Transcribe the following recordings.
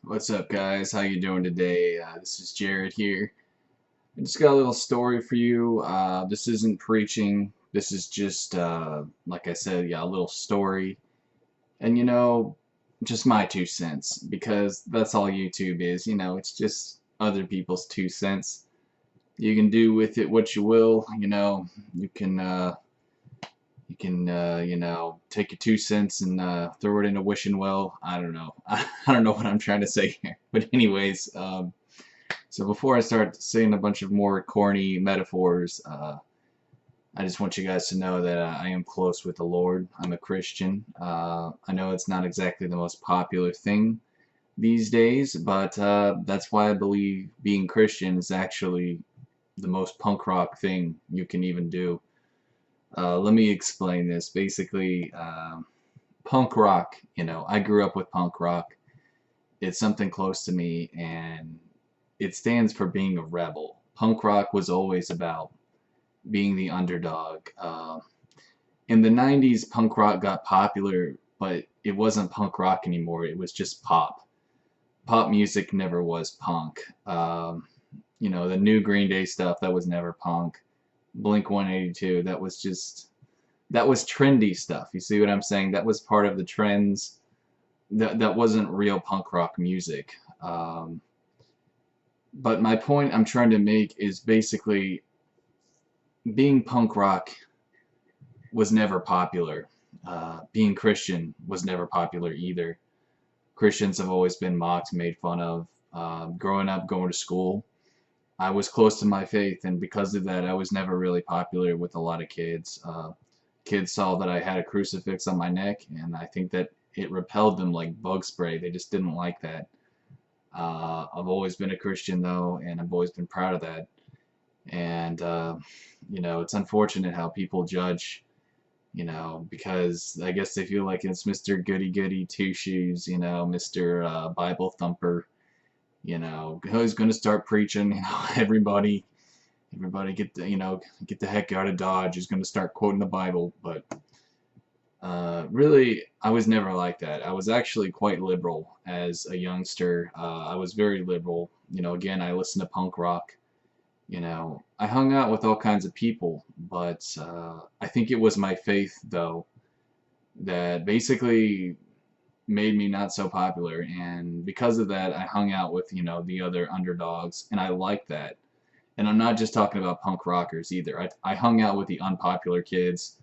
What's up, guys? How you doing today? This is Jared here. I just got a little story for you. This isn't preaching. This is just, like I said, yeah, a little story. And just my 2 cents, because that's all YouTube is. It's just other people's 2 cents. You can do with it what you will. You can take your 2 cents and throw it in a wishing well. I don't know. I don't know what I'm trying to say here. But anyways, so before I start saying a bunch of more corny metaphors, I just want you guys to know that I am close with the Lord. I'm a Christian. I know it's not exactly the most popular thing these days, but that's why I believe being Christian is actually the most punk rock thing you can even do. Let me explain this. Basically, punk rock, I grew up with punk rock. It's something close to me, and it stands for being a rebel. Punk rock was always about being the underdog. In the 90s, punk rock got popular, but it wasn't punk rock anymore. It was just pop. Pop music never was punk. The new Green Day stuff, that was never punk. Blink 182, that was trendy stuff. You see what I'm saying? That was part of the trends. That wasn't real punk rock music. But my point I'm trying to make is basically being punk rock was never popular. Being Christian was never popular either. Christians have always been mocked, made fun of. Growing up, going to school, I was close to my faith, and because of that, I was never really popular with a lot of kids. Kids saw that I had a crucifix on my neck, and I think that it repelled them like bug spray. They just didn't like that. I've always been a Christian, though, and I've always been proud of that. And it's unfortunate how people judge, because I guess they feel like it's Mr. Goody Goody Two Shoes, Mr. Bible Thumper, who's going to start preaching, everybody get the heck out of Dodge, who's going to start quoting the Bible. But really, I was never like that. I was actually quite liberal as a youngster. I was very liberal. Again, I listened to punk rock. I hung out with all kinds of people, but I think it was my faith, though, that basically made me not so popular. And because of that, I hung out with, the other underdogs, and I liked that. And I'm not just talking about punk rockers either. I hung out with the unpopular kids.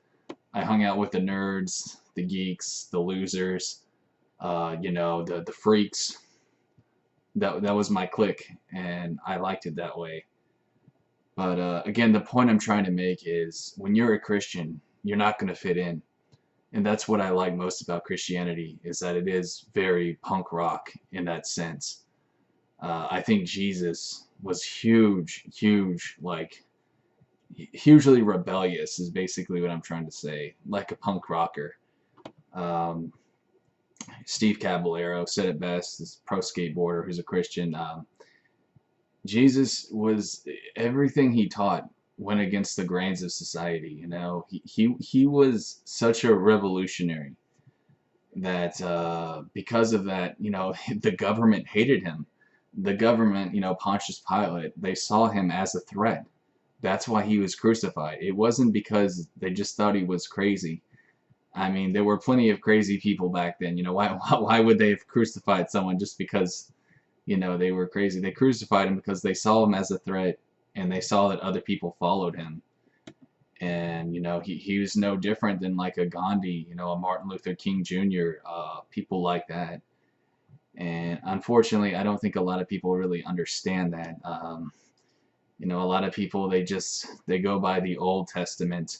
I hung out with the nerds, the geeks, the losers, the freaks. That was my clique, and I liked it that way. But again, the point I'm trying to make is when you're a Christian, you're not going to fit in. And that's what I like most about Christianity, is that it is very punk rock in that sense. I think Jesus was huge, like hugely rebellious is basically what I'm trying to say, like a punk rocker. Um, Steve Caballero said it best, this pro skateboarder who's a Christian. Jesus was everything he taught went against the grains of society. He was such a revolutionary that because of that, the government hated him. The government, Pontius Pilate, they saw him as a threat. That's why he was crucified. It wasn't because they just thought he was crazy. I mean, there were plenty of crazy people back then. Why would they have crucified someone just because they were crazy? They crucified him because they saw him as a threat, and they saw that other people followed him. And he was no different than like a Gandhi, a Martin Luther King Jr., people like that. And unfortunately, I don't think a lot of people really understand that. A lot of people, they go by the Old Testament,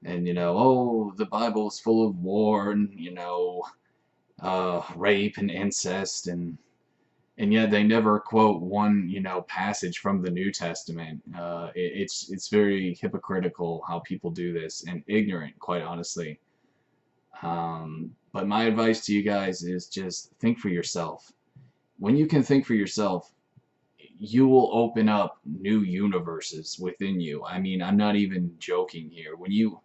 and oh, the Bible's full of war, and rape and incest, and yet they never quote one passage from the New Testament. It's very hypocritical how people do this, and ignorant, quite honestly. But my advice to you guys is just think for yourself. When you can think for yourself, you will open up new universes within you. I mean, I'm not even joking here. When you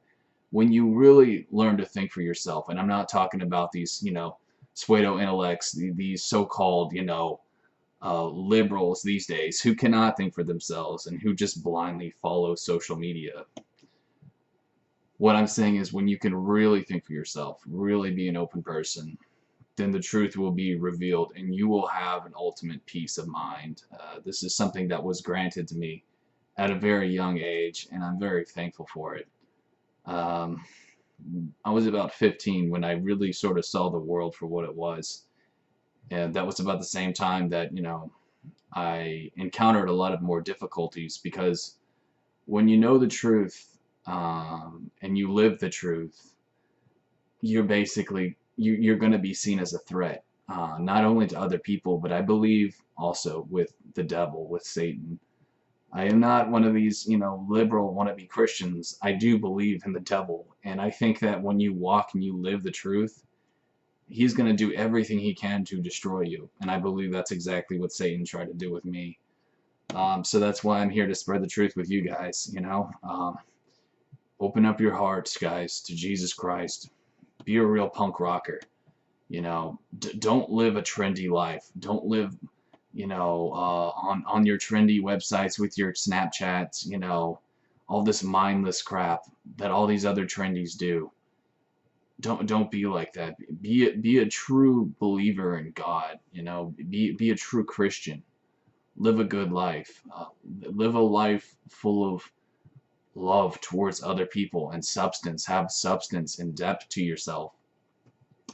really learn to think for yourself, and I'm not talking about these pseudo intellects, these so-called, liberals these days who cannot think for themselves and who just blindly follow social media. What I'm saying is when you can really think for yourself, really be an open person, then the truth will be revealed and you will have an ultimate peace of mind. This is something that was granted to me at a very young age, and I'm very thankful for it. Um, I was about 15 when I really sort of saw the world for what it was. And that was about the same time that, I encountered a lot of more difficulties because when you know the truth and you live the truth, you're basically you're going to be seen as a threat, not only to other people, but I believe also with the devil, with Satan. I am not one of these, liberal wannabe Christians. I do believe in the devil, and I think that when you walk and you live the truth, he's going to do everything he can to destroy you, and I believe that's exactly what Satan tried to do with me. So that's why I'm here to spread the truth with you guys. Open up your hearts, guys, to Jesus Christ. Be a real punk rocker. Don't live a trendy life. Don't live, on your trendy websites with your Snapchats. All this mindless crap that all these other trendies do. Don't be like that. Be a true believer in God. Be a true Christian. Live a good life. Live a life full of love towards other people and substance. Have substance and depth to yourself.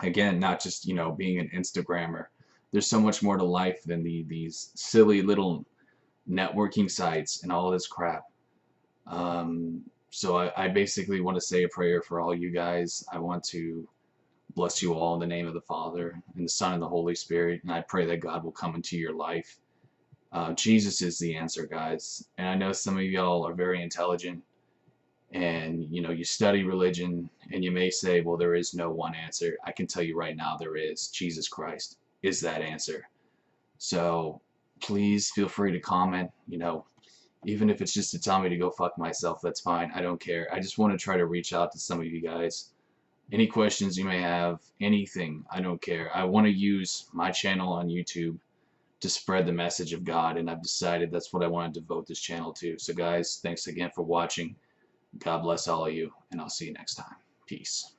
Again, not just being an Instagrammer. There's so much more to life than these silly little networking sites and all this crap. So I basically want to say a prayer for all you guys. I want to bless you all in the name of the Father and the Son and the Holy Spirit, and I pray that God will come into your life. Jesus is the answer, guys. And I know some of y'all are very intelligent and you study religion and you may say, well, there is no one answer. I can tell you right now there is. Jesus Christ is that answer. So please feel free to comment, even if it's just to tell me to go fuck myself, that's fine. I don't care. I just want to try to reach out to some of you guys. Any questions you may have, anything, I don't care. I want to use my channel on YouTube to spread the message of God, and I've decided that's what I want to devote this channel to. So guys, thanks again for watching. God bless all of you, and I'll see you next time. Peace.